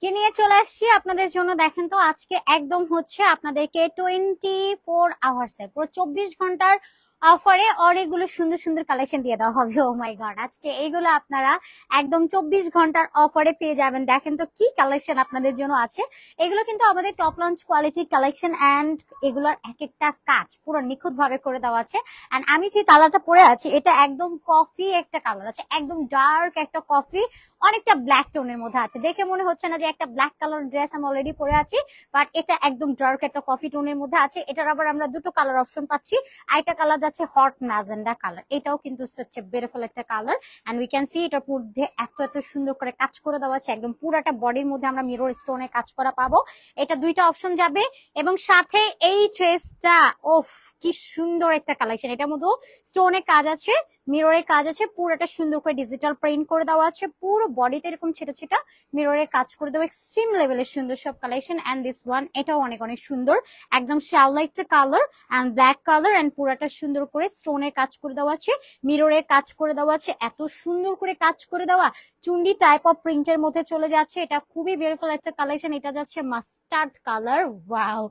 কি নিয়ে চলে আসছি আপনাদের জন্য। দেখেন তো আজকে একদম হচ্ছে আপনাদেরকে 24 আওয়ার্স এর পুরো 24 ঘন্টার অফারে অনেকগুলো সুন্দর সুন্দর কালেকশন দিয়ে দেওয়া হবে। ও মাই গড, আজকে এইগুলো আপনারা একদম 24 ঘন্টার অফারে পেয়ে যাবেন। দেখেন তো কি কালেকশন আপনাদের জন্য আছে। এগুলো কিন্তু আমাদের top launch quality collection and এগুলোর এক একটা কাজ পুরো নিখুঁত ভাবে করে দেওয়া আছে। এন্ড আমি যে কালারটা পরে আছি এটা একদম কফি একটা কালার আছে, একদম ডার্ক একটা কফি, অনেকটা ব্ল্যাক টোনের মধ্যে আছে। দেখে মনে হচ্ছে না যে একটা ব্ল্যাক কালার ড্রেস আমি অলরেডি পরে আছি, বাট এটা একদম ডার্ক একটা কফি টোনের মধ্যে আছে। এটার আবার আমরা দুটো কালার অপশন পাচ্ছি। আরেকটা কালার যাচ্ছে হট ম্যাজেন্ডা কালার, এটাও কিন্তু হচ্ছে বিউটিফুল একটা colour. And we can see এটার মধ্যে এত এত সুন্দর করে কাজ করে দেওয়া আছে, একদম পুরাটা বডির মধ্যে আমরা মিরর স্টোনে কাজ করা পাবো। এটা দুইটা অপশন যাবে এবং সাথে এই ড্রেসটা ওফ কি সুন্দর একটা কালেকশন। এটার মধ্যে স্টোনে কাজ আছে, মিররের কাজ আছে, পুরোটা সুন্দর করে ডিজিটাল প্রিন্ট করে দেওয়া আছে, পুরো বডিতে এরকম ছোট ছোট মিররের কাজ করে দেওয়া, এক্সট্রিম লেভেলের সুন্দর সব কালেকশন। এন্ড দিস ওয়ান এটাও অনেক অনেক সুন্দর, একদম শ্যাওলা একটা colour and black colour and পুরোটা সুন্দর করে স্টোনের কাজ করে দেওয়া আছে, মিররের কাজ করে দেওয়া আছে, এত সুন্দর করে কাজ করে দেওয়া, চুন্ডি টাইপ অফ প্রিন্টের মধ্যে চলে যাচ্ছে। এটা খুবই বিউটিফুল একটা কালেকশন। এটা যাচ্ছে মাস্টার্ড কালার, ওয়াও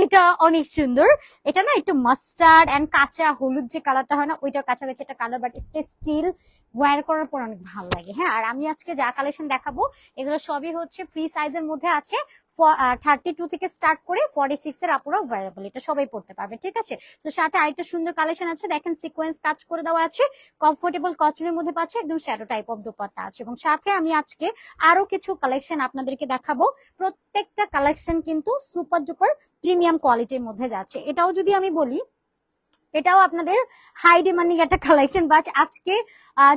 এটা অনেক সুন্দর। এটা না একটু মাস্টার্ড এন্ড কাঁচা হলুদ যে কালারটা হয় না ওইটার কাছাকাছি একটা কালার, বাট স্টিল ওয়্যার করার পর অনেক ভালো লাগে। হ্যাঁ, আর আমি আজকে যা কালেকশন দেখাবো এগুলো সবই হচ্ছে ফ্রি সাইজের মধ্যে আছে। 32 থেকে স্টার্ট করে 46 এর আপুরা ওয়্যারেবল, এটা সবাই পড়তে পারবে, ঠিক আছে। তো সাথে আরেকটা সুন্দর কালেকশন আছে, দেখেন সিকোয়েন্স কাজ করে দেওয়া আছে, কমফোর্টেবল কটনের মধ্যে পাচ্ছে, একদম শ্যাডো টাইপ অফ দোপাট্টা আছে। এবং সাথে আমি আজকে আরো কিছু কালেকশন আপনাদেরকে দেখাবো। প্রত্যেকটা কালেকশন কিন্তু সুপার ডুপার প্রিমিয়াম কোয়ালিটির মধ্যে যাচ্ছে। এটাও যদি আমি বলি এটাও আপনাদের হাই ডিমান্ডিং একটা কালেকশন, বাট আজকে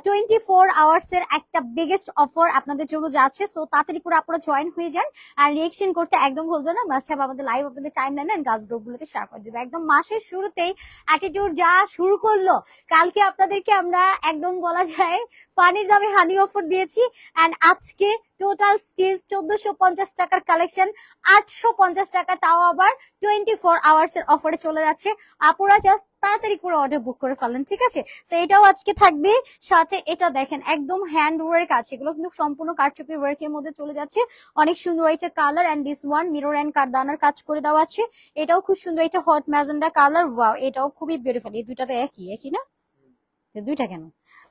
24 আওয়ার্স এর একটা বিগেস্ট অফার আপনাদের জন্য যাচ্ছে। সো তাড়াতাড়ি করে আপনারা জয়েন হয়ে যান আর রিয়েকশন করতে একদম ভুলবেন না। মাস্ট হ্যাভ আমাদের লাইভ আপনাদের টাইম লাইন এন্ড গাছ গ্রুপ গুলোতে শেয়ার করে দিবে। একদম মাসের শুরুতেই অ্যাটিটিউড যা শুরু করলো, কালকে আপনাদেরকে আমরা একদম বলা যায় পানির দামে হানি অফার দিয়েছি। এন্ড আজকে টোটাল স্টিল 1450 টাকার কালেকশন 850 টাকা, তাও আবার 24 আওয়ার্স এর অফারে চলে যাচ্ছে। আপুরা জাস্ট তাড়াতাড়ি করে অর্ডার বুক করে ফেলেন, ঠিক আছে। তো এটাও আজকে থাকবে। সাথে এটা দেখেন একদম হ্যান্ড ওয়ার্ক আছে, এগুলো কিন্তু সম্পূর্ণ কারচুপি ওয়ার্ক এর মধ্যে চলে যাচ্ছে, অনেক সুন্দর একটা colour. And this one mirror and কারদানার কাজ করে দেওয়া আছে, এটাও খুব সুন্দর, এটা হট ম্যাজেন্ডা কালার, ওয়াও এটাও খুবই বিউটিফুল। এই দুইটাতে একই একই না, দুইটা কেন?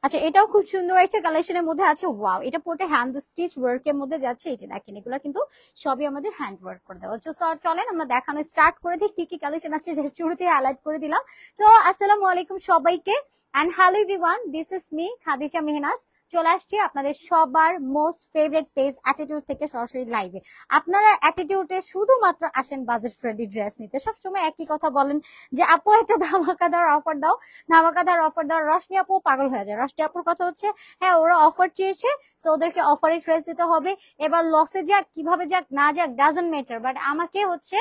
আচ্ছা, এটাও খুব সুন্দর একটা কালেকশনের মধ্যে আছে, ওয়াও এটা পুরোটা হ্যান্ড স্টিচ ওয়ার্ক এর মধ্যে যাচ্ছে। এই যে দেখেন এগুলো কিন্তু সবই আমাদের হ্যান্ড ওয়ার্ক করে দেওয়া হচ্ছে। চলেন আমরা দেখানো স্টার্ট করে দিই কি কি কালেকশন আছে, যে শুরুতে হাইলাইট করে দিলাম। তো আসসালামু আলাইকুম সবাইকে and hello everyone, this is me Khadija Mehnaz. চলে আসছি আপনাদের সবার মোস্ট ফেভারিট পেজ অ্যাটিটিউড থেকে সরাসরি লাইভে। আপনারা অ্যাটিটিউডে শুধুমাত্র আসেন বাজেট ফ্রেন্ডলি ড্রেস নিতে, সবসময় একই কথা বলেন যে আপু একটা ধামাকাদার অফার দাও, ধামাকাদার অফার দাও। রশনি আপু পাগল হয়ে যায়। রশনি আপুর কথা হচ্ছে হ্যাঁ ওরা অফার চেয়েছে, সো ওদেরকে অফারে ড্রেস দিতে হবে। এবার লসে যাক কিভাবে যাক না যাক ডাজন্ট ম্যাটার, বাট আমাকে হচ্ছে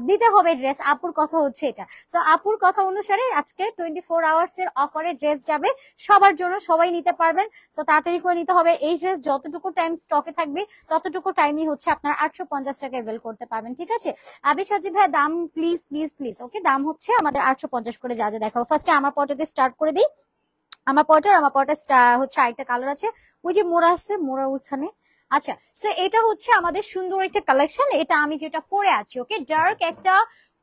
দিতে হবে ড্রেস। আপুর কথা হচ্ছে এটা। সো আপুর কথা অনুসারে আজকে 24 আওয়ার্স এর অফারে ড্রেস যাবে সবার জন্য, সবাই নিতে পারবেন। সো তাড়াতাড়ি করে নিতে হবে। এই ড্রেস যতটুকু টাইম স্টকে থাকবে ততটুকু টাইমই হচ্ছে আপনারা 850 টাকা এভেল করতে পারবেন, ঠিক আছে। আবির সাজি ভাই দাম প্লিজ প্লিজ প্লিজ, ওকে দাম হচ্ছে আমাদের 850 করে যা যা দেখাবো। ফার্স্টে আমার পটাতে স্টার্ট করে দিই। আমার পটার হচ্ছে আরেকটা কালার আছে, ওই যে মোড়া আছে, মোড়া ওইখানে। আচ্ছা, সো এটা হচ্ছে আমাদের সুন্দর একটা কালেকশন। এটা আমি যেটা পরে আছি, ওকে ডার্ক একটা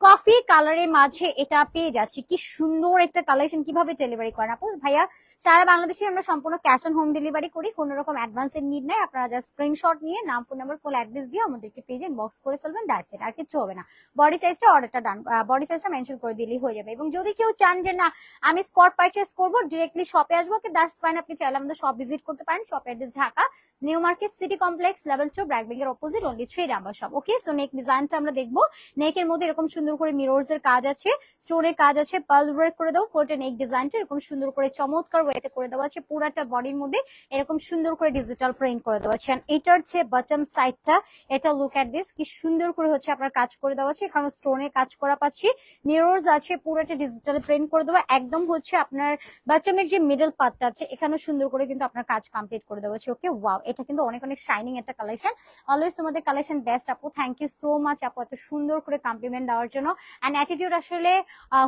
কফি কালারের মাঝে এটা পেয়ে যাচ্ছি। কি সুন্দর একটা কালেকশন, কিভাবে ডেলিভারি করেন আপু? ভাইয়া সারা বাংলাদেশে আমরা সম্পূর্ণ ক্যাশ অন হোম ডেলিভারি করি, কোনো রকম অ্যাডভান্সের নিড নাই। আপনারা জাস্ট স্ক্রিনশট নিয়ে নাম, ফোন নাম্বার, ফুল অ্যাড্রেস দিয়ে আমাদেরকে পেজে ইনবক্স করে ফেলবেন, দ্যাটস ইট, আর কিছু হবে না। বডি সাইজটা অর্ডারটা ডান, বডি সাইজটা মেনশন করে দিলেই হয়ে যাবে। এবং যদি কেউ চান যে না আমি স্পট পারচেস করবো, ডিরেক্টলি শপে আসবো, দ্যাটস ফাইন, আপনি চাইলে আমাদের শপ ভিজিট করতে পারেন। Shop address Dhaka new market city complex level 2 BRAC ব্যাংকের অপোজিট, অনলি 3 নাম্বার শপ, ওকে। সো নেক ডিজাইনটা আমরা দেখবো। নেকের মধ্যে এরকম সুন্দর করে মিররস এর কাজ আছে, স্টোনের কাজ আছে, পার্ল ওয়ার্ক করে দাও। পুরোটা নেক ডিজাইনটা এরকম সুন্দর করে চমৎকার ওয়েতে করে দেওয়া আছে। পুরাটা বডির মধ্যে এরকম সুন্দর করে ডিজিটাল প্রিন্ট করে দেওয়া আছে। এটার যে বটম সাইডটা, এটা লুক এট দিস, কি সুন্দর করে হচ্ছে আপনার কাজ করে দেওয়া আছে। এখানে স্টোনের কাজ করা পাচ্ছি, মিররস আছে, পুরোটা ডিজিটাল প্রিন্ট করে দেওয়া। একদম হচ্ছে আপনার বটমের যে মিডল পার্টটা আছে এখানে সুন্দর করে কিন্তু আপনার কাজ কমপ্লিট করে দেওয়া আছে, ওকে। ওয়াও, এটা কিন্তু অনেক অনেক শাইনিং একটা কালেকশন। অলওয়েজ তোমাদের কালেকশন বেস্ট আপু, থ্যাংক ইউ সো মাচ আপু এত সুন্দর করে কমপ্লিমেন্ট দেওয়ার জন্য। জন্য। এন্ড অ্যাটিটিউড আসলে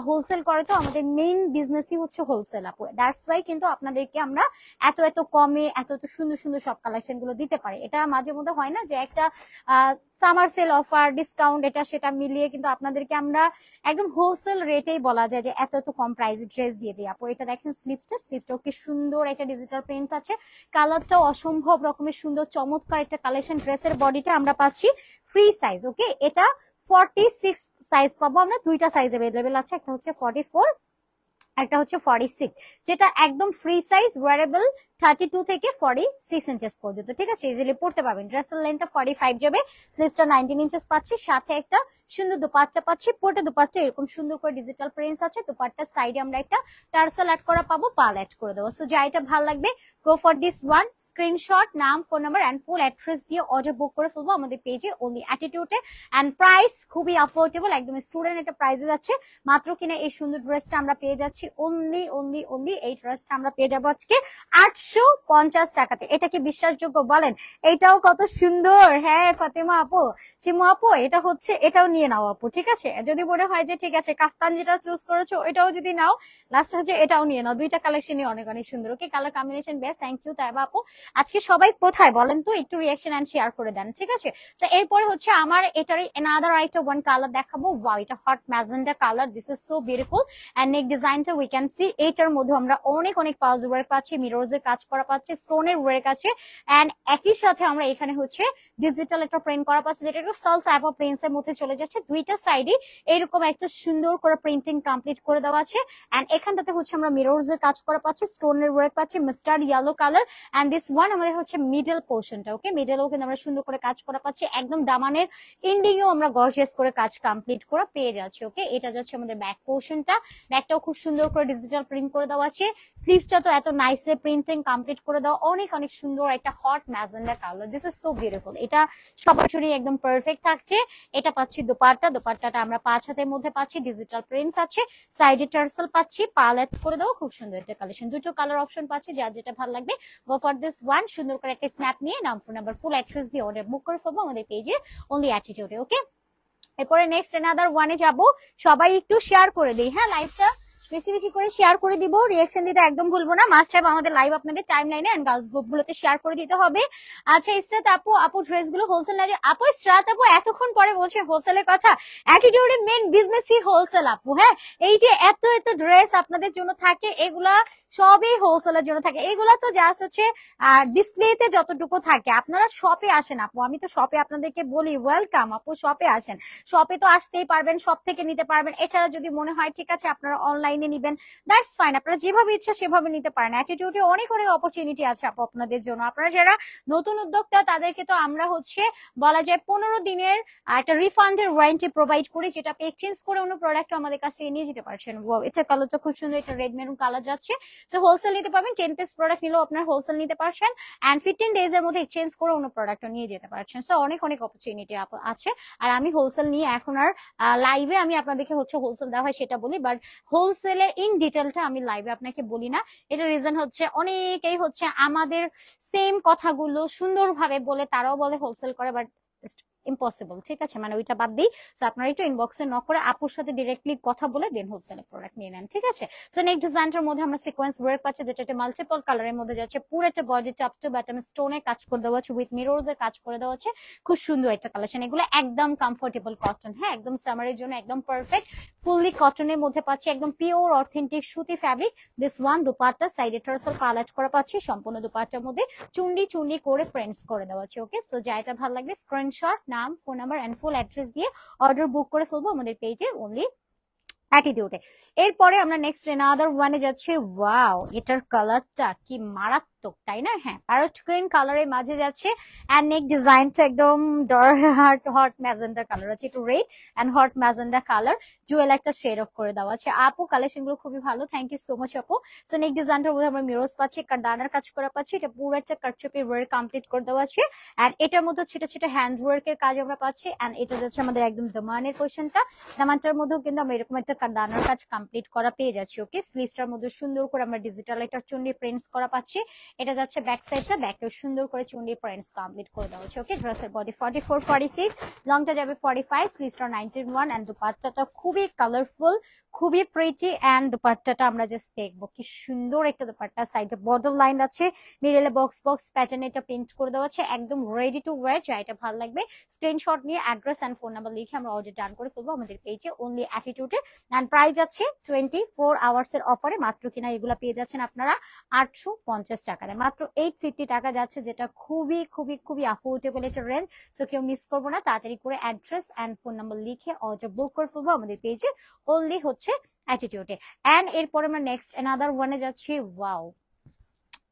হোলসেল করে, তো আমাদের মেইন বিজনেসই হচ্ছে হোলসেল আপু, দ্যাটস ওয়াই কিন্তু আপনাদেরকে আমরা এত এত কমে এত এত সুন্দর সুন্দর সব কালেকশন গুলো দিতে পারি। এটা মাঝে মধ্যে হয় না যে একটা সামার সেল অফার ডিসকাউন্ট এটা সেটা মিলিয়ে কিন্তু আপনাদেরকে আমরা একদম হোলসেল রেটেই বলা যায় যে এত এত কম প্রাইসে ড্রেস দিয়ে দিই আপু। এটা দেখেন স্লিপসটাও কি সুন্দর একটা ডিজিটাল প্রিন্টস আছে, কালারটাও অসম্ভব রকমের সুন্দর চমৎকার একটা কালেকশন। ড্রেসের বডিটা আমরা পাচ্ছি ফ্রি সাইজ, ওকে। এটা 46 সাইজ পাবো আমরা, দুইটা সাইজ अवेलेबल আছে, একটা হচ্ছে 44 একটা হচ্ছে 46, যেটা একদম ফ্রি সাইজ ওয়ারেবল 32 থেকে 46 ইঞ্চেস পর্যন্ত, ঠিক আছে, ইজিলি পড়তে পারবেন। ড্রেসের লেন্থটা 45 যাবে, স্লিভসটা 19 ইঞ্চেস পাচ্ছি, সাথে একটা সুন্দর দুপাট্টা পাচ্ছি। পোর্টে দুপাট্টা এরকম সুন্দর করে ডিজিটাল প্রিন্টস আছে, দুপাট্টার সাইডে আমরা একটা টার্সেল অ্যাড করা পাবো, পাল অ্যাড করে দেবো। সো যা এটা ভালো লাগবে go for this one, screenshot, নাম, phone number and full address দিয়ে অর্ডার বুক করে ফেলবো আমাদের পেজে অনলি অ্যাটিটিউডে। এন্ড প্রাইস খুবই অ্যাফোর্ডেবল, একদম স্টুডেন্ট একটা প্রাইসে যাচ্ছে। মাত্র কিনা এই সুন্দর ড্রেসটা আমরা পেয়ে যাচ্ছি অনলি এই ড্রেসটা আমরা পেয়ে যাবো আজকে 850 টাকাতে। এটা কি বিশ্বাসযোগ্য বলেন? এটাও কত সুন্দর। হ্যাঁ ফাতেমা আপু, চিমু আপু, এটা হচ্ছে, এটাও নিয়ে নাও আপু, ঠিক আছে। যদি মনে হয় যে ঠিক আছে কাফতান যেটা চুজ করেছো এটাও যদি নাও, লাস্ট হচ্ছে এটাও নিয়ে নাও, দুইটা কালেকশনই অনেক অনেক সুন্দর। Okay, colour combination best, thank you Taiba আপু। আজকে সবাই কোথায় বলেন তো, একটু রিয়াকশন এন্ড শেয়ার করে দেন, ঠিক আছে। তো এরপরে হচ্ছে আমার এটারই এনাদার আরেকটা ওয়ান কালার দেখাবো। ওয়াও, এটা hot magenta colour, this is so beautiful. And neck ডিজাইনটা উই ক্যান সি, এটার মধ্যে আমরা অনেক অনেক পাউজ ওয়ার্ক পাচ্ছি, মিররস এর কাজ করা পাচ্ছি, স্টোনের ওয়ার্ক আছে। এন্ড একই সাথে আমরা এখানে হচ্ছে ডিজিটাল একটা প্রিন্ট করা পাচ্ছি, যেটা একটু সল টাইপ অফ প্রিন্টস এর মধ্যে চলে যাচ্ছে। দুইটা সাইডে এরকম একটা সুন্দর করে প্রিন্টিং কমপ্লিট করে দেওয়া আছে। এন্ড এখানটাতে হচ্ছে আমরা মিররস এর কাজ করা পাচ্ছি, স্টোনের ওয়ার্ক পাচ্ছি, mustard yellow colour. And this one আমাদের হচ্ছে মিডল পোর্শনটা, ওকে, মিডলও কিন্তু আমরা সুন্দর করে কাজ করা পাচ্ছি, একদম দামানের এন্ডিংও আমরা গর্জিয়াস করে কাজ কমপ্লিট করে পেয়ে যাচ্ছি। ওকে, এটা যাচ্ছে আমাদের ব্যাক পোর্শনটা, ব্যাকটাও খুব সুন্দর করে ডিজিটাল প্রিন্ট করে দেওয়া আছে। স্লিভসটা তো এত নাইসে প্রিন্টিং কমপ্লিট করে দেওয়া, অনেক অনেক সুন্দর একটা hot magenta colour, this is so beautiful. এটা সবার জন্য একদম পারফেক্ট থাকছে। এটা পাচ্ছি দোপাট্টাটা আমরা 5 হাতের মধ্যে পাচ্ছি, ডিজিটাল প্রিন্টস আছে, সাইডে টার্সেল পাচ্ছি, পাল অ্যাড করে দেওয়া, খুব সুন্দর একটা কালেকশন। দুটো কালার অপশন পাচ্ছি, যার যেটা ভালো লাগবে গো ফর দিস ওয়ান। সুন্দর করে একটা স্ন্যাপ নিয়ে নাম, ফোন নাম্বার, ফুল অ্যাড্রেস দিয়ে অর্ডার বুক করে ফেলবো আমাদের পেজে অনলি অ্যাটিটিউডে। ওকে, এরপরে নেক্সট এনাদার ওয়ানে যাব। সবাই একটু শেয়ার করে দিই, হ্যাঁ, লাইভটা বেশি বেশি করে শেয়ার করে দিব, রিয়াকশন দিতে একদম ভুলবো না। মাস্ট হ্যাভ আমাদের লাইভ আপনাদের টাইম লাইনে এন্ড গার্লস গ্রুপ গুলোতে শেয়ার করে দিতে হবে। আচ্ছা ইসরাত আপু ড্রেস গুলো হোলসেল না, আপু ইসরাত আপু এতক্ষণ পরে বলছে হোলসেলের কথা, অ্যাটিটিউডের মেন বিজনেসই হোলসেল আপু। হ্যাঁ, এই যে এত এত ড্রেস আপনাদের জন্য থাকে, এগুলা সবই হোলসেলের জন্য থাকে। এগুলা তো জাস্ট হচ্ছে ডিসপ্লেতে যতটুকু থাকে, আপনারা শপে আসেন আপু, আমি তো শপে আপনাদেরকে বলি ওয়েলকাম আপু, শপে আসেন, শপে তো আসতেই পারবেন, শপ থেকে নিতে পারবেন। এছাড়া যদি মনে হয় ঠিক আছে আপনারা অনলাইনে নিবেন, দ্যাটস ফাইন, আপনারা যেভাবে ইচ্ছা সেভাবে নিতে পারেন। অ্যাটিটিউডে অনেক অনেক অপরচুনিটি আছে আপু আপনাদের জন্য। আপনারা যারা নতুন উদ্যোক্তা তাদেরকে তো আমরা হচ্ছে বলা যায় 15 দিনের একটা রিফান্ডের ওয়ারেন্টি প্রোভাইড করি, যেটা আপনি এক্সচেঞ্জ করে অন্য প্রোডাক্ট আমাদের কাছ থেকে নিয়ে যেতে পারছেন। এটা কালারটা খুব সুন্দর, এটা রেড মেরুন কালার যাচ্ছে। সো হোলসেল নিতে পারবেন, 10 পিস প্রোডাক্ট নিলেও আপনারা হোলসেল নিতে পারছেন, এন্ড 15 ডেজ এর মধ্যে এক্সচেঞ্জ করে অন্য প্রোডাক্ট নিয়ে যেতে পারছেন। সো অনেক অনেক অপরচুনিটি আছে। আর আমি হোলসেল নিয়ে এখন আর লাইভে আমি আপনাদেরকে হচ্ছে হোলসেল দেওয়া হয় সেটা বলি, বাট হোলসেলের ইন ডিটেলটা আমি লাইভে আপনাকে বলি না। এটা রিজন হচ্ছে অনেকেই হচ্ছে আমাদের সেম কথাগুলো সুন্দরভাবে বলে, তারাও বলে হোলসেল করে, বাট ইম্পসিবল, ঠিক আছে, মানে ওইটা বাদ দিই। সো আপনারা একটু ইনবক্সে নক করে আপুর সাথে ডিরেক্টলি কথা বলে দেন হোলসেলে প্রোডাক্ট নিয়ে নেন, ঠিক আছে। সো নেক্সট ডিজাইনটার মধ্যে আমরা সিকোয়েন্স ওয়ার্ক পাচ্ছি, যেটা একটা মাল্টিপল কালারের মধ্যে যাচ্ছে, পুরো একটা বডি টপ টু বটম স্টোনের কাজ করে দেওয়া আছে, উইথ মিররস এর কাজ করে দেওয়া আছে, খুব সুন্দর একটা কালেকশন। এগুলো একদম কমফোর্টেবল কটন, হ্যাঁ, একদম সামারের জন্য একদম পারফেক্ট, ফুললি কটনের মধ্যে পাচ্ছি, একদম পিওর অথেন্টিক সুতি ফ্যাব্রিক। দিস ওয়ান দুপাট্টা সাইডে টার্সেল পালাট করা পাচ্ছি, সম্পূর্ণ দুপাট্টার মধ্যে চুন্ডি করে প্রিন্টস করে দেওয়া আছে। ওকে, সো যা এটা ভালো লাগবে স্ক্রিনশট, নাম, phone number and full address দিয়ে অর্ডার বুক করে ফেলবো আমাদের পেজে অনলি অ্যাটিটিউডে। এরপরে আমরা নেক্সট এনাদার ওয়ানে যাচ্ছি। ওয়াও, এটার কালারটা কি মারাত্মক, তাই না? হ্যাঁ, প্যারট গ্রিন কালারের মাঝে যাচ্ছে, এন্ড নেক ডিজাইনটা একদম হট ম্যাজেন্ডা কালার আছে, একটু red and hot magenta colour, jewel একটা শেড অফ করে দেওয়া আছে। আপু কালেকশন গুলো খুবই ভালো, থ্যাংক ইউ সো মাচ আপু। সো নেক ডিজাইনটার মধ্যে আমরা মিররস পাচ্ছি, কারদানার কাজ করা পাচ্ছি, এটা পুরো একটা কাটচুপি ওয়ার্ক কমপ্লিট করে দেওয়া আছে, এন্ড এটার মধ্যে ছোট ছোট হ্যান্ড ওয়ার্কের কাজ আমরা পাচ্ছি। এন্ড এটা যাচ্ছে আমাদের একদম দামানের পোর্শনটা, দামানটার মধ্যেও কিন্তু আমরা এরকম একটা কারদানার কাজ কমপ্লিট করা পেয়ে যাচ্ছি। ওকে, স্লিভসটার মধ্যে সুন্দর করে আমরা ডিজিটাল একটা চুন্ডি প্রিন্টস করা পাচ্ছি, এটা যাচ্ছে ব্যাক সাইডটা, ব্যাকেও সুন্দর করে চুন্ডি প্রিন্টস কমপ্লিট করে দেওয়া হচ্ছে। ওকে, ড্রেসের বডি 44 46, লংটা যাবে 45, স্লিভসটা 19 এন্ড দুপাট্টাটা খুবই কালারফুল, খুবই প্রিটি এন্ড দুপাট্টাটা আমরা জাস্ট দেখবো কি সুন্দর একটা দুপাট্টা। সাইডে বর্ডার লাইন আছে, মিডলে বক্স বক্স প্যাটার্ন এটা প্রিন্ট করে দেওয়া আছে, একদম রেডি টু ওয়্যার। যা এটা ভালো লাগবে স্ক্রিনশট নিয়ে অ্যাড্রেস এন্ড ফোন নাম্বার লিখে আমরা অর্ডার ডান করে ফেলবো আমাদের পেজে অনলি অ্যাটিটিউডে। এন্ড প্রাইস আছে 24 আওয়ার্স এর অফারে মাত্র কিনা এগুলা পেয়ে যাচ্ছেন আপনারা 850 টাকায়, মাত্র 850 টাকা যাচ্ছে, যেটা খুবই খুবই খুবই অ্যাফোর্ডেবল একটা রেঞ্জ। সো কেউ মিস করবো না, তাড়াতাড়ি করে অ্যাড্রেস এন্ড ফোন নাম্বার লিখে অর্ডার বুক করে ফেলবো আমাদের পেজে অনলি হচ্ছে অ্যাটিটিউডে। এন্ড এরপর আমরা নেক্সট অ্যানাদার ওয়ানে যাচ্ছি। ওয়াও,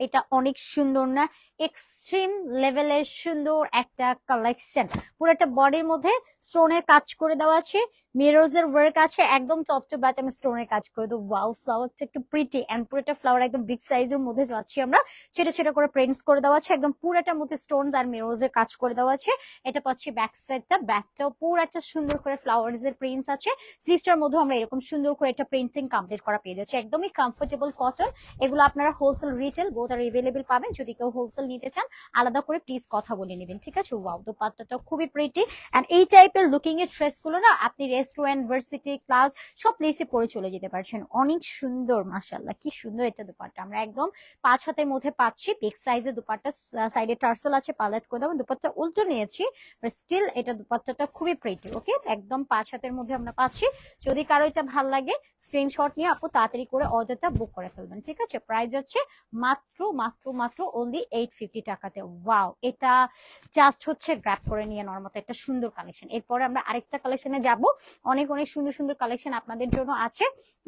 এটা অনেক সুন্দর না, এক্সট্রিম লেভেলের সুন্দর একটা কালেকশন। পুরোটা বডির মধ্যে স্টোনের কাজ করে দেওয়া আছে, মিররস এর ওয়ার্ক আছে, একদম টপ টু বটম স্টোনের কাজ করে দেবো। ওয়াও, ফ্লাওয়ারটা একটু প্রিটি এন্ড পুরোটা ফ্লাওয়ার একদম বিগ সাইজের মধ্যে যাচ্ছি আমরা, ছোট ছোট করে প্রিন্টস করে দেওয়া আছে, একদম পুরোটার মধ্যে স্টোনস আর মিররস এর কাজ করে দেওয়া আছে। এটা পাচ্ছি ব্যাক সাইডটা, ব্যাকটাও পুরো একটা সুন্দর করে ফ্লাওয়ার্স এর প্রিন্টস আছে। স্লিভসটার মধ্যে আমরা এরকম সুন্দর করে একটা প্রিন্টিং কমপ্লিট করা পেয়ে যাচ্ছে, একদমই কমফোর্টেবল কটন। এগুলো আপনারা হোলসেল রিটেল বোথ আর এভেলেবেল পাবেন। যদি কেউ হোলসেল নিতে চান আলাদা করে প্লিজ কথা বলে নেবেন, ঠিক আছে। ওয়াও, দোপাট্টাটা খুবই প্রিটি এন্ড এই টাইপের লুকিং এর ড্রেস গুলো না আপনি রেস্টুরেন্ট, ভার্সিটি, ক্লাস সব প্লেসে পরে চলে যেতে পারছেন। অনেক সুন্দর, মাশাআল্লাহ কি সুন্দর এটা দোপাট্টা। আমরা একদম 5 হাতের মধ্যে পাচ্ছি, বিগ সাইজের দোপাট্টা, সাইডে টার্সেল আছে, পালেট করে দেবো। দোপাট্টা উল্টো নিয়েছি বাট স্টিল এটা দোপাট্টাটা খুবই প্রিটি। ওকে, একদম 5 হাতের মধ্যে আমরা পাচ্ছি। যদি কারো এটা ভালো লাগে স্ক্রিনশট নিয়ে আপু তাড়াতাড়ি করে অর্ডারটা বুক করে ফেলবেন, ঠিক আছে। প্রাইস আছে মাত্র মাত্র মাত্র অনলি 850 টাকাতে। ওয়াও, এটা জাস্ট হচ্ছে গ্র্যাব করে নিয়ে নেওয়ার মতো একটা সুন্দর কালেকশন। এরপরে আমরা আরেকটা কালেকশনে যাব, অনেক অনেক সুন্দর সুন্দর কালেকশন আপনাদের জন্য আছে।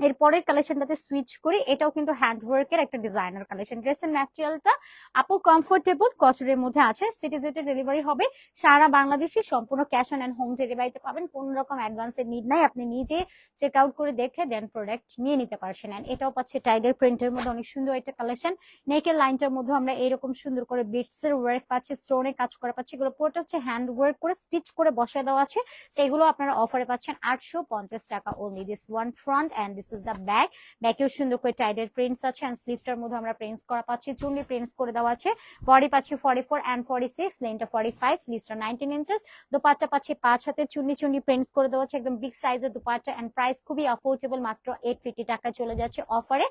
এরপরের কালেকশনটাতে সুইচ করি, এটাও কিন্তু হ্যান্ডওয়ার্কের একটা ডিজাইনার কালেকশন। ড্রেসের ম্যাটেরিয়ালটা আপু কমফোর্টেবল কটনের মধ্যে আছে, সিটিজেটে ডেলিভারি হবে সারা বাংলাদেশে, সম্পূর্ণ ক্যাশ অন হোম ডেলিভারিতে পাবেন। কোন রকম অ্যাডভান্সের নিড নাই, আপনি নিজে চেক আউট করে দেখে দেন প্রোডাক্ট নিয়ে নিতে পারছেন। এন্ড এটাও পাচ্ছে টাইগার প্রিন্টের মধ্যে অনেক সুন্দর একটা কালেকশন। নেকের লাইনটার মধ্যে আমরা এরকম সুন্দর করে বিটস এর ওয়ার্ক পাচ্ছি, স্টোনে কাজ করা পাচ্ছি, এগুলো পুরোটা হচ্ছে হ্যান্ড ওয়ার্ক করে স্টিচ করে বসায় দেওয়া আছে। সেগুলো আপনারা অফারে পাচ্ছেন 850 টাকা only. This one front and this is the back, ব্যাকেও সুন্দর করে টাইডের প্রিন্টস আছে এন্ড স্লিভটার মধ্যে আমরা প্রিন্টস করা পাচ্ছি, চুন্ডি প্রিন্টস করে দেওয়া আছে। বডি পাচ্ছি 44 এন্ড 46, লেনটা 45, স্লিভসটা 19 ইঞ্চেস। দোপাট্টা পাচ্ছি 5 হাতের, চুন্ডি চুন্ডি প্রিন্টস করে দেওয়া আছে, একদম বিগ সাইজের দোপাট্টা এন্ড প্রাইস খুবই অ্যাফোর্ডেবল, মাত্র 850 টাকা চলে যাচ্ছে অফারে,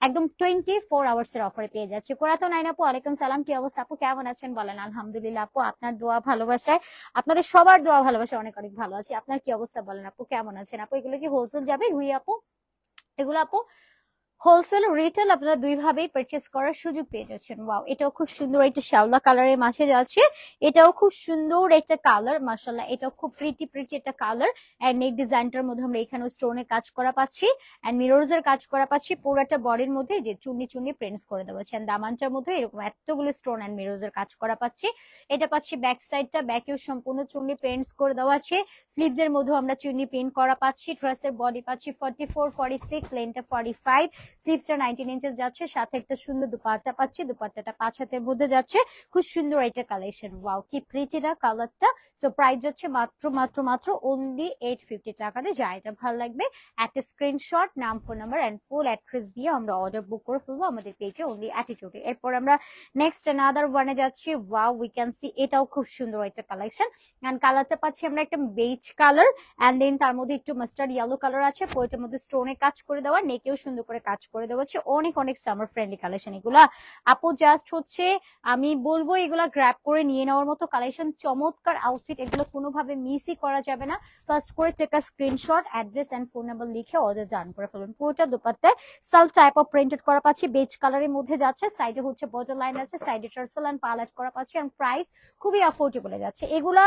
একদম 24 আওয়ার্স এর অফারে পেয়ে যাচ্ছে। কোরাতো নাইন আপু, ওয়ালাইকুম সালাম, কি অবস্থা আপু, কেমন আছেন বলেন? আলহামদুলিল্লাহ আপু, আপনার দোয়া ভালোবাসায়, আপনাদের সবার দোয়া ভালোবাসা অনেক অনেক ভালো আছে। আপনার কি অবস্থা বলেন আপু, কেমন আছেন আপু? এগুলো কি হোলসেল যাবে রুই আপু? এগুলো আপু হোলসেল রিটেল আপনারা দুই ভাবেই পারচেজ করার সুযোগ পেয়ে যাচ্ছেন। ওয়াও, এটাও খুব সুন্দর একটা শ্যাওলা কালারের মাঝে যাচ্ছে, এটাও খুব সুন্দর একটা কালার, মাশাআল্লাহ এটাও খুব প্রিটি প্রিটি একটা কালার। এন্ড নেক ডিজাইনটার মধ্যে আমরা এখানেও স্টোনে কাজ করা পাচ্ছি এন্ড মিররস এর কাজ করা পাচ্ছি, পুরোটা বডির মধ্যে যে চুন্নি চুন্নি প্রিন্টস করে দেওয়া আছে। এন্ড দামানটার মধ্যে এরকম এতগুলো স্টোন এন্ড মিররস এর কাজ করা পাচ্ছি। এটা পাচ্ছি ব্যাক সাইডটা, ব্যাকেও সম্পূর্ণ চুন্নি প্রিন্টস করে দেওয়া আছে, স্লিভস এর মধ্যে আমরা চুন্নি প্রিন্ট করা পাচ্ছি। ড্রেসের বডি পাচ্ছি 44 46, লেনটা 45, স্লিভসটা 19 ইঞ্চেস যাচ্ছে, সাথে একটা সুন্দর দুপাট্টা পাচ্ছি, দুপাট্টাটা 5 হাতের মধ্যে যাচ্ছে, খুব সুন্দর একটা কালেকশন। ওয়াও, কি প্রিটি না কালারটা। সো প্রাইস যাচ্ছে মাত্র মাত্র মাত্র অনলি 850 টাকাতে। যা এটা ভালো লাগবে একটা স্ক্রিনশট, নাম, phone number and full address দিয়ে আমরা অর্ডার বুক করে ফেলবো আমাদের পেজে অনলি অ্যাটিটিউডে। এরপর আমরা নেক্সট অ্যানাদার ওয়ানে যাচ্ছি। ওয়াও, উই ক্যান সি এটাও খুব সুন্দর একটা কালেকশন এন্ড কালারটা পাচ্ছি আমরা একটা বেজ কালার এন্ড দেন তার মধ্যে একটু মাস্টার্ড ইয়েলো কালার আছে, পুরোটার মধ্যে স্টোনে কাজ করে দেওয়া, নেকেও সুন্দর করে কাজ করে দেওয়া আছে। অনেক অনেক সামার ফ্রেন্ডলি কালেকশন এগুলা আপু, জাস্ট হচ্ছে আমি বলবো এগুলা গ্র্যাব করে নিয়ে নেওয়ার মতো কালেকশন, চমৎকার আউটফিট, এগুলো কোনোভাবে মিসই করা যাবে না। ফার্স্ট করে take a screenshot, address and phone number লিখে অর্ডার ডান করে ফেলুন। পুরোটা দোপাট্টায় সেলফ টাইপ অফ প্রিন্টেড করা পাচ্ছি, বেজ কালারের মধ্যে যাচ্ছে, সাইডে হচ্ছে বর্ডার লাইন আছে, সাইডে টার্সেল এন্ড পালেট করা পাচ্ছি এন্ড প্রাইস খুবই অ্যাফোর্ডেবল যাচ্ছে। এগুলা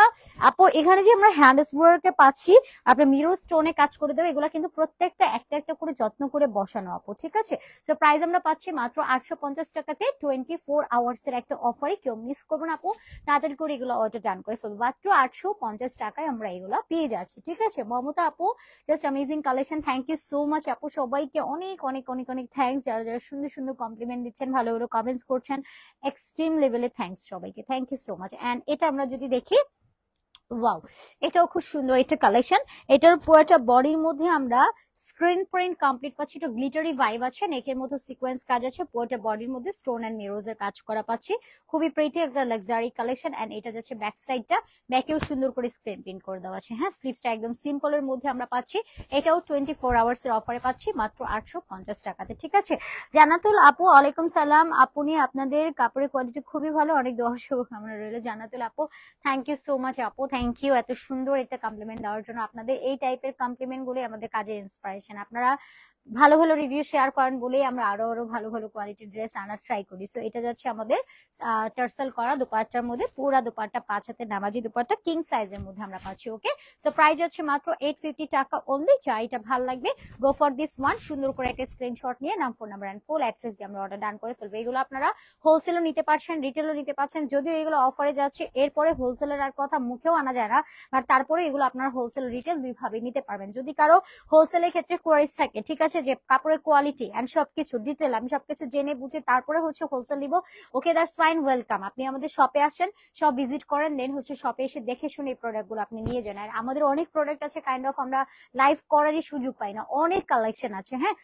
আপু এখানে যে আমরা হ্যান্ড ওয়ার্কে পাচ্ছি, আপনার মিরর স্টোনে কাজ করে দেবো, এগুলা কিন্তু প্রত্যেকটা একটা একটা করে যত্ন করে বসানো আপু, ঠিক আছে। সো প্রাইস আমরা পাচ্ছি মাত্র 850 টাকাতে, 24 আওয়ার্স এর একটা অফারে, কেউ মিস করবেন আপু, তাড়াতাড়ি করে এগুলো অর্ডার ডান করে ফেলবো। মাত্র 850 টাকায় আমরা এগুলো পেয়ে যাচ্ছি, ঠিক আছে। মমতা আপু, just amazing collection, thank you so much আপু, সবাইকে অনেক অনেক অনেক অনেক থ্যাংকস, যারা যারা সুন্দর সুন্দর কমপ্লিমেন্ট দিচ্ছেন, ভালো ভালো কমেন্টস করছেন, এক্সট্রিম লেভেলে থ্যাংকস সবাইকে, thank you so much. And এটা আমরা যদি দেখি, ওয়াও, এটাও খুব সুন্দর একটা কালেকশন, এটার পুরোটা বডির মধ্যে আমরা স্ক্রিন প্রিন্ট কমপ্লিট পাচ্ছি, একটু গ্লিটারি ভাইব আছে, নেকের মধ্যে সিকোয়েন্স কাজ আছে, পুরোটা বডির মধ্যে স্টোন এন্ড মিরোজ এর কাজ করা পাচ্ছি। খুবই প্রিটি একটা লাক্সারি কালেকশন। এন্ড এটা যাচ্ছে ব্যাক সাইডটা, ব্যাকেও সুন্দর করে স্ক্রিন প্রিন্ট করে দেওয়া আছে। হ্যাঁ, স্লিভসটা একদম সিম্পল এর মধ্যে আমরা পাচ্ছি। এটাও 24 আওয়ার্স এর অফারে পাচ্ছি মাত্র 850 টাকাতে। ঠিক আছে, জান্নাতুল আপু ওয়ালাইকুম সালাম। আপনি আপনাদের কাপড়ের কোয়ালিটি খুবই ভালো, অনেক দোয়া শুভকামনা রইল। জান্নাতুল আপু থ্যাংক ইউ সো মাচ আপু, থ্যাংক ইউ এত সুন্দর একটা কমপ্লিমেন্ট দেওয়ার জন্য। আপনাদের এই টাইপের কমপ্লিমেন্ট গুলো আমাদের কাজের ইন্সপিরেশন। আপনারা ভালো ভালো রিভিউ শেয়ার করেন বলেই আমরা আরো আরো ভালো ভালো কোয়ালিটির ড্রেস আনার ট্রাই করি। সো এটা যাচ্ছে আমাদের টার্সেল করা দোপাট্টার মধ্যে, পুরা দোপাট্টা 5 হাতের নামাজি দোপাট্টা, কিং সাইজের মধ্যে আমরা পাচ্ছি। ওকে, সো প্রাইস হচ্ছে মাত্র 850 টাকা অনলি। যা এটা ভালো লাগবে গো ফর দিস ওয়ান। সুন্দর করে একটা স্ক্রিনশট নিয়ে নাম, phone number and full address দিয়ে আমরা অর্ডার ডান করে ফেলবো। এগুলো আপনারা হোলসেলও নিতে পারছেন, রিটেলও নিতে পারছেন। যদিও এগুলো অফারে যাচ্ছে, এরপরে হোলসেলের আর কথা মুখেও আনা যায় না, বাট তারপরে এগুলো আপনারা হোলসেল রিটেল দুইভাবে নিতে পারবেন। যদি কারো হোলসেলের ক্ষেত্রে কোয়ারিজ থাকে, ঠিক আছে, যে কাপড়ের কোয়ালিটি এন্ড সবকিছু ডিটেল আমি সবকিছু জেনে বুঝে তারপরে হচ্ছে হোলসেল নিব, ওকে দ্যাটস ফাইন, ওয়েলকাম। আপনি আমাদের শপে আসেন, সব ভিজিট করেন, দেন হচ্ছে শপে এসে দেখে শুনে এই প্রোডাক্ট গুলো আপনি নিয়ে যান। আর আমাদের অনেক প্রোডাক্ট আছে কাইন্ড অফ আমরা লাইভ করারই সুযোগ পাই না, অনেক কালেকশন আছে। হ্যাঁ,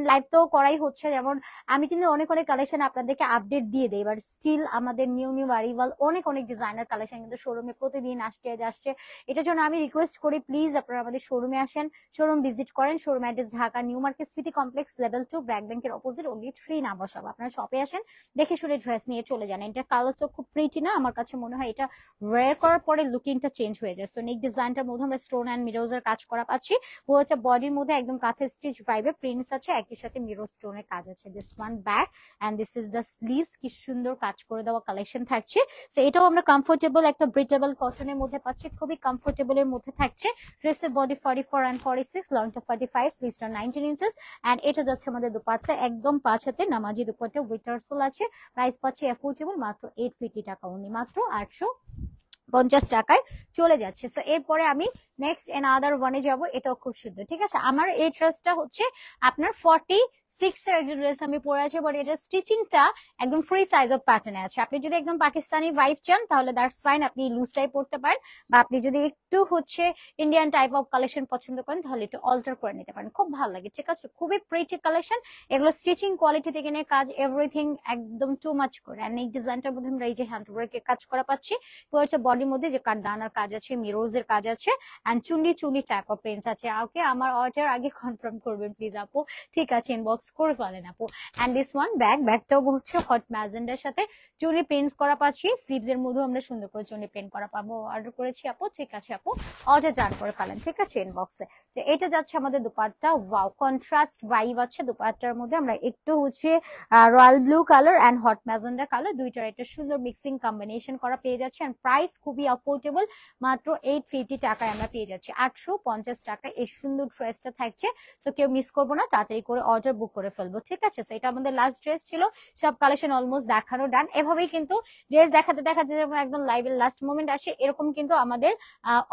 লাইভ তো করাই হচ্ছে, যেমন আমি কিন্তু অনেক অনেক কালেকশন আপনাদেরকে আপডেট দিয়ে দেই, বাট স্টিল আমাদের নিউ নিউ অ্যারিভাল অনেক অনেক ডিজাইনার কালেকশন কিন্তু শোরুমে প্রতিদিন আসছে। এটার জন্য আমি রিকোয়েস্ট করি প্লিজ আপনারা আমাদের শোরুমে আসেন, শোরুম ভিজিট করেন। Showroom address Dhaka new market city complex level 2 BRAC ব্যাংকের অপোজিট, অনলি 3 নাম্বার শপ। আপনারা শপে আসেন, দেখে শুনে ড্রেস নিয়ে চলে যান। এটা কালার তো খুব প্রিটি না, আমার কাছে মনে হয় এটা ওয়্যার করার পরে লুকিংটা চেঞ্জ হয়ে যায়। সো নেক ডিজাইনটার মধ্যে আমরা স্টোন এন্ড মিরোজের কাজ করা পাচ্ছি। ও হচ্ছে বডির মধ্যে একদম কাঁথা স্টিচ ভাইবে প্রিন্টস আছে, একই সাথে মিরর স্টোনের কাজ আছে। This one back end this is the sleeves, কি সুন্দর কাজ করে দেওয়া কালেকশন থাকছে। সো এটাও আমরা কমফোর্টেবল একটা ব্রিটেবল কটনের মধ্যে পাচ্ছি, খুবই কমফোর্টেবল এর মধ্যে থাকছে। ড্রেসের বডি 44 and 46, লংটা 45, স্লিভসটা 19 ইঞ্চেস। এন্ড এটা যাচ্ছে আমাদের দুপাট্টা একদম 5 হাতে নামাজি দুপাট্টা উইথ টার্সেল আছে। প্রাইস পাচ্ছি অ্যাফোর্ডেবল মাত্র 850 টাকা অনলি, মাত্র 850 টাকায় চলে যাচ্ছে। সো এরপরে আমি নেক্সট এনাদার ওয়ানে যাব, এটাও খুব সুন্দর। ঠিক আছে, আমার এই ড্রেসটা হচ্ছে আপনার 46 এর একটা ড্রেস আমি পরে আছি, বাট এটা স্টিচিংটা একদম ফ্রি সাইজ অফ প্যাটার্নে আছে। আপনি যদি একদম পাকিস্তানি ভাইব চান তাহলে দ্যাটস ফাইন, আপনি লুজ টাইপ পড়তে পারেন, বা আপনি যদি একটু হচ্ছে ইন্ডিয়ান টাইপ অফ কালেকশন পছন্দ করেন তাহলে একটু অল্টার করে নিতে পারেন, খুব ভালো লাগে। ঠিক আছে, খুবই প্রিটি কালেকশন। এগুলো স্টিচিং কোয়ালিটি থেকে নিয়ে কাজ এভরিথিং একদম টু মাচ করে। আর এই ডিজাইনটার মধ্যে আমরা এই যে হ্যান্ড ওয়ার্কের কাজ করা পাচ্ছি, হচ্ছে বডির মধ্যে যে কাঠদানার কাজ আছে, মিরোজের কাজ আছে, এন্ড চুন্ডি টাইপ অফ প্রিন্টস আছে। ওকে, আমার অর্ডার আগে কনফার্ম করবেন প্লিজ আপু, ঠিক আছে, ইনবক্স করে ফেলেন আপু। এন্ড দিস ওয়ান ব্যাগটাও হচ্ছে হট ম্যাজেন্ডার সাথে চুনি প্রিন্টস করা পাচ্ছি, স্লিভস এর মধ্যে আমরা সুন্দর করে চুনি প্রিন্ট করা পাবো। অর্ডার করেছি আপু, ঠিক আছে আপু, অর্ডার জান করে ফেলেন, ঠিক আছে, ইনবক্সে। যে এটা যাচ্ছে আমাদের দুপাট্টা, ওয়াও কন্ট্রাস্ট ভাইব আছে দুপাট্টার মধ্যে। আমরা একটু হচ্ছে royal blue colour and hot magenta colour দুইটার একটা সুন্দর মিক্সিং কম্বিনেশন করা পেয়ে যাচ্ছে। এন্ড প্রাইস খুবই অ্যাফোর্ডেবল, মাত্র 850 টাকায় আমরা পেয়ে যাচ্ছি। 850 টাকায় এই সুন্দর ড্রেসটা থাকছে। সো কেউ মিস করবো না, তাড়াতাড়ি করে অর্ডার বুক করে ফেলবো, ঠিক আছে। সো এটা আমাদের লাস্ট ড্রেস ছিল, সব কালেকশন অলমোস্ট দেখানো ডান। এভাবেই কিন্তু ড্রেস দেখাতে দেখাতে যেমন একদম লাইভের লাস্ট মোমেন্ট আসে, এরকম কিন্তু আমাদের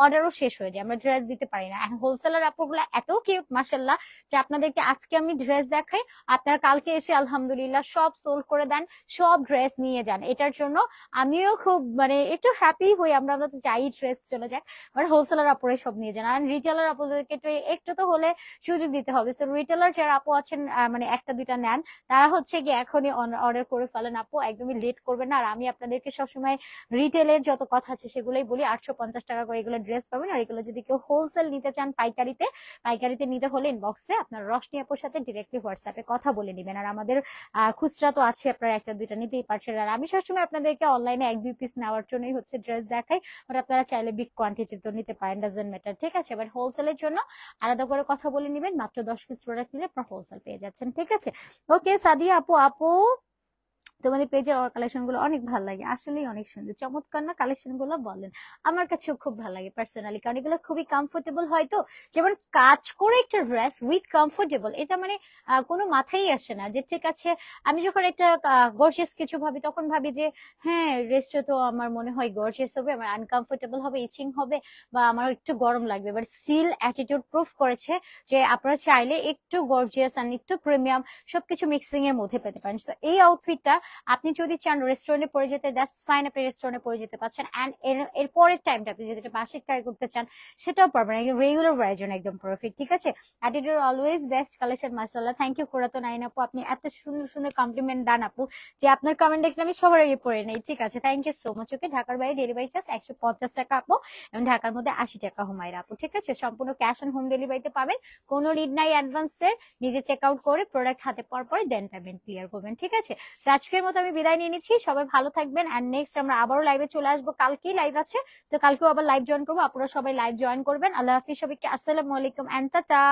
অর্ডারও শেষ হয়ে যায়, আমরা ড্রেস দিতে পারি না। এখন হোলসেলার আপুগুলো এত কিউট মাশাআল্লাহ, যে আপনাদেরকে আজকে আমি ড্রেস দেখাই, আপনারা কালকে এসে আলহামদুলিল্লাহ সব সোল্ড করে দেন, সব ড্রেস নিয়ে যান। এটার জন্য আমিও খুব মানে একটু হ্যাপি হই, আমরা তো চাই ড্রেস চলে যাক, বাট হোলসেলার আপুরে সব নিয়ে যান। আর রিটেলার আপুদেরকে একটু তো হলে সুযোগ দিতে হবে। সো রিটেলার যারা আপু আছেন, মানে একটা দুইটা নেন, তারা হচ্ছে কি এখনই অর্ডার করে ফেলেন আপু, একদমই লেট করবেন না। আর আমি আপনাদেরকে সবসময় রিটেলের যত কথা আছে সেগুলোই বলি, 850 টাকা করে এগুলো ড্রেস পাবেন। আর এগুলো যদি কেউ হোলসেল নিতে চান পাইকারিতে নিতে হলে ইনবক্সে আপনার রশনি আপুর সাথে ডিরেক্টলি হোয়াটসঅ্যাপে কথা বলে নেবেন। আর আমাদের খুচরা তো আছে, আপনারা একটা দুইটা নিতেই পারছেন। আর আমি সবসময় আপনাদেরকে অনলাইনে 1-2 পিস নেওয়ার জন্যই হচ্ছে ড্রেস দেখাই, বাট আপনারা চাইলে বিগ কোয়ান্টিটি তো নিতে পারেন, ডাজন্ট ম্যাটার, ঠিক আছে। বাট হোলসেলের জন্য আলাদা করে কথা বলে নেবেন, মাত্র 10 পিস প্রোডাক্ট নিলে আপনারা হোলসেল পেয়ে যাচ্ছেন, ঠিক আছে। ওকে সাদিয়া আপু তোমাদের পেজের কালেকশন গুলো অনেক ভালো লাগে, আসলেই অনেক সুন্দর চমৎকার না কালেকশন গুলো, বলেন আমার কাছেও খুব ভালো লাগে পার্সোনালি, কারণ এগুলো খুবই কমফোর্টেবল হয়। তো যেমন কাজ করে একটা ড্রেস উইথ কমফোর্টেবল, এটা মানে কোনো মাথায় আসে না যে ঠিক আছে, আমি যখন একটা গর্জিয়াস কিছু ভাবি তখন ভাবি যে হ্যাঁ ড্রেসটা তো আমার মনে হয় গর্জিয়াস হবে, আমার আনকমফোর্টেবল হবে, ইচিং হবে, বা আমার একটু গরম লাগবে, বাট স্টিল অ্যাটিটিউড প্রুফ করেছে যে আপনারা চাইলে একটু গর্জিয়াস আর একটু প্রিমিয়াম সবকিছু মিক্সিং এর মধ্যে পেতে পারেন। তো এই আউটফিটটা আপনি যদি চান রেস্টুরেন্টে পরে যেতে, দ্যাটস ফাইন, আপনি রেস্টুরেন্টে পরে যেতে পারছেন। অ্যান্ড এর পরের টাইমটা আপনি যদি বাসিক ট্রাই করতে চান সেটাও পারবেন, একদম রেগুলার ওয়ারের জন্য একদম পারফেক্ট। ঠিক আছে, অ্যাটিটিউড অলওয়েজ বেস্ট কালেকশন মাশাআল্লাহ। থ্যাংক ইউ কোরাতো নাইন আপু, আপনি এত সুন্দর সুন্দর কমপ্লিমেন্ট দেন আপু, যে আপনার কমেন্ট দেখলে আমি সবার আগে পড়ে নেই। ঠিক আছে, থ্যাংক ইউ সো মাচ। ওকে, ঢাকার বাইরে ডেলিভারি চার্জ 150 টাকা আপু, এবং ঢাকার মধ্যে 80 টাকা হুমায়রা আপু। ঠিক আছে, সম্পূর্ণ ক্যাশ অন হোম ডেলিভারিতে পাবেন, কোনো নিড নাই অ্যাডভান্সের, নিজে চেক আউট করে প্রোডাক্ট হাতে পাওয়ার পরে দেন পেমেন্ট ক্লিয়ার করবেন। ঠিক আছে, তো আজকের মতো আমি বিদায় নিয়ে নিচ্ছি, সবাই ভালো থাকবেন। অ্যান্ড নেক্সট আমরা আবারও লাইভে চলে আসবো, কালকেই লাইভ আছে, তো কালকেও আবার লাইভ জয়েন করবো, আপনারা সবাই লাইভ জয়েন করবেন। আল্লাহ হাফিজ সবাইকে, আসসালামু আলাইকুম এন্ড টাটা।